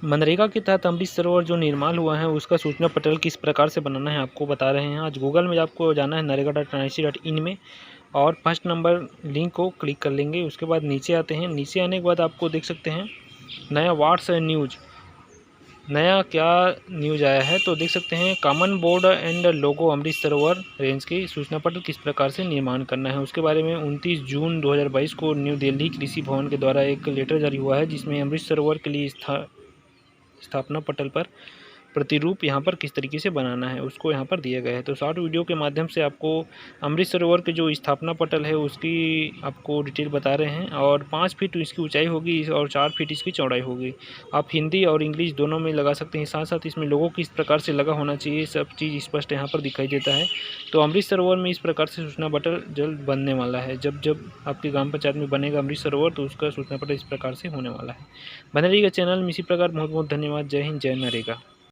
मनरेगा के तहत अमृत सरोवर जो निर्माण हुआ है उसका सूचना पटल किस प्रकार से बनाना है आपको बता रहे हैं। आज गूगल में आपको जाना है नरेगा.nic.in में और फर्स्ट नंबर लिंक को क्लिक कर लेंगे। उसके बाद नीचे आते हैं। नीचे आने के बाद आपको देख सकते हैं नया व्हाट्स न्यूज़, नया क्या न्यूज़ आया है तो देख सकते हैं common board and logo Amrit Sarovar range की सूचना पत्र किस प्रकार से निर्माण करना है उसके बारे में 29 जून 2022 को न्यू दिल्ली कृषि भवन के द्वारा एक लेटर जारी हुआ है, जिसमें अमृत सरोवर के लिए स्थापना पटल पर प्रतिरूप यहाँ पर किस तरीके से बनाना है उसको यहाँ पर दिया गया है। तो शॉर्ट वीडियो के माध्यम से आपको अमृत सरोवर के जो स्थापना पटल है उसकी आपको डिटेल बता रहे हैं और 5 फीट इसकी ऊंचाई होगी और 4 फीट इसकी चौड़ाई होगी। आप हिंदी और इंग्लिश दोनों में लगा सकते हैं। साथ साथ इसमें लोगों किस प्रकार से लगा होना चाहिए सब चीज़ स्पष्ट यहाँ पर दिखाई देता है। तो अमृत सरोवर में इस प्रकार से सूचना पटल जल्द बनने वाला है। जब जब आपके ग्राम पंचायत में बनेगा अमृत सरोवर तो उसका सूचना पटल इस प्रकार से होने वाला है। बने रहिएगा चैनल में इसी प्रकार। बहुत बहुत धन्यवाद। जय हिंद, जय नरेगा।